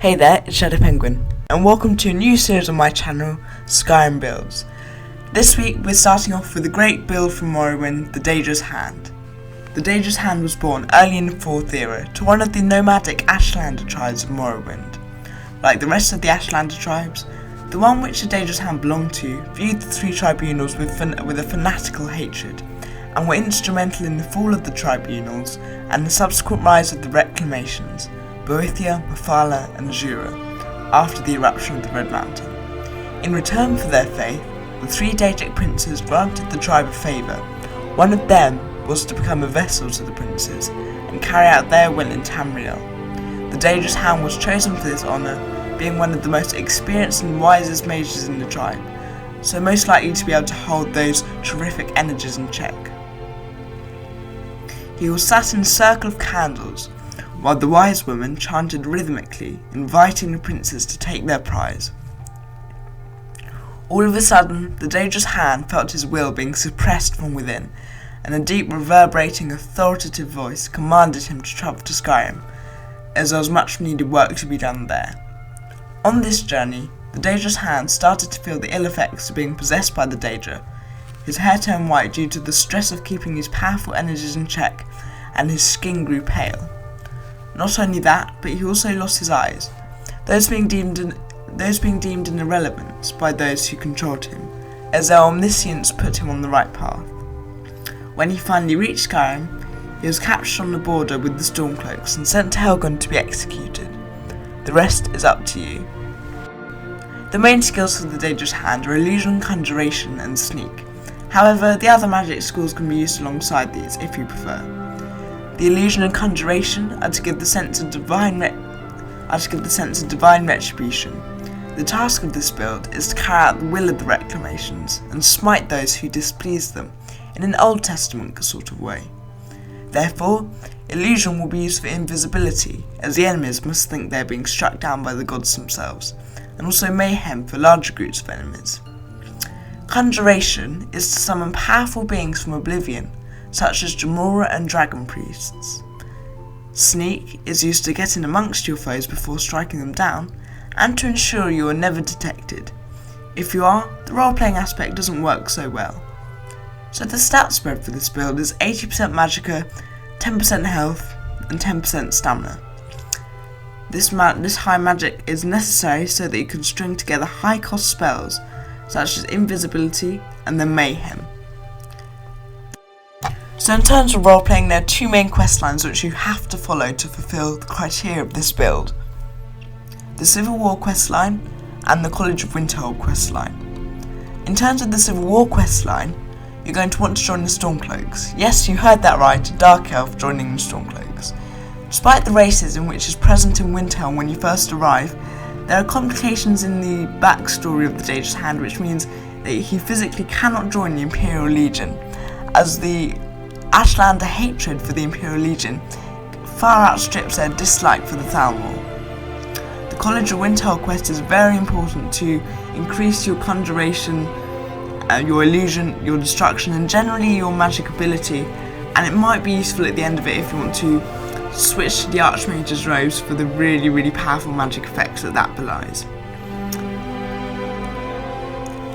Hey there, it's Shadow Penguin, and welcome to a new series on my channel, Skyrim Builds. This week we're starting off with a great build from Morrowind, the Daedra's Hand. The Daedra's Hand was born early in the 4th era to one of the nomadic Ashlander tribes of Morrowind. Like the rest of the Ashlander tribes, the one which the Daedra's Hand belonged to viewed the three tribunals with a fanatical hatred, and were instrumental in the fall of the tribunals and the subsequent rise of the reclamations, Boethia, Mephala and Jura, after the eruption of the Red Mountain. In return for their faith, the three Daedric princes granted the tribe a favour. One of them was to become a vessel to the princes and carry out their will in Tamriel. The Daedra's Hand was chosen for this honour, being one of the most experienced and wisest mages in the tribe, so most likely to be able to hold those terrific energies in check. He was sat in a circle of candles, while the wise woman chanted rhythmically, inviting the princes to take their prize. All of a sudden, the Daedra's Hand felt his will being suppressed from within, and a deep, reverberating, authoritative voice commanded him to travel to Skyrim, as there was much needed work to be done there. On this journey, the Daedra's Hand started to feel the ill effects of being possessed by the Daedra. His hair turned white due to the stress of keeping his powerful energies in check, and his skin grew pale. Not only that, but he also lost his eyes, those being deemed an irrelevance by those who controlled him, as their omniscience put him on the right path. When he finally reached Skyrim, he was captured on the border with the Stormcloaks and sent to Helgen to be executed. The rest is up to you. The main skills for the Daedra's Hand are Illusion, Conjuration and Sneak. However, the other magic skills can be used alongside these if you prefer. The Illusion and Conjuration are to give the sense of divine retribution. The task of this build is to carry out the will of the reclamations and smite those who displease them in an Old Testament sort of way. Therefore, Illusion will be used for invisibility, as the enemies must think they are being struck down by the gods themselves, and also Mayhem for larger groups of enemies. Conjuration is to summon powerful beings from oblivion, such as Jamora and Dragon Priests. Sneak is used to get in amongst your foes before striking them down, and to ensure you are never detected. If you are, the role-playing aspect doesn't work so well. So the stat spread for this build is 80% Magicka, 10% health, and 10% stamina. This high magic is necessary so that you can string together high-cost spells, such as invisibility and then mayhem. So in terms of role-playing, there are two main questlines which you have to follow to fulfill the criteria of this build. The Civil War questline and the College of Winterhold questline. In terms of the Civil War questline, you're going to want to join the Stormcloaks. Yes, you heard that right, a Dark Elf joining the Stormcloaks. Despite the racism which is present in Winterhold when you first arrive, there are complications in the backstory of the Daedra's Hand, which means that he physically cannot join the Imperial Legion, as the Ashlander hatred for the Imperial Legion far outstrips their dislike for the Thalmor. The College of Winterhold quest is very important to increase your conjuration, your illusion, your destruction, and generally your magic ability, and it might be useful at the end of it if you want to switch to the Archmage's robes for the really powerful magic effects that belies.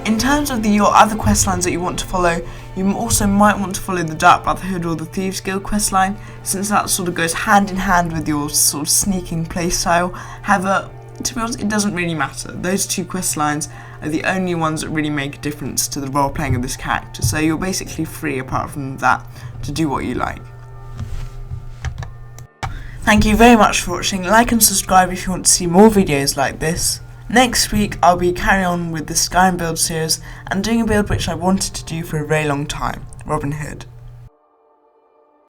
In terms of your other questlines that you want to follow, you also might want to follow the Dark Brotherhood or the Thieves Guild questline, since that sort of goes hand in hand with your sort of sneaking playstyle. However, to be honest, it doesn't really matter. Those two questlines are the only ones that really make a difference to the role playing of this character, so you're basically free apart from that to do what you like. Thank you very much for watching. Like and subscribe if you want to see more videos like this. Next week I'll be carrying on with the Skyrim build series and doing a build which I wanted to do for a very long time, Robin Hood.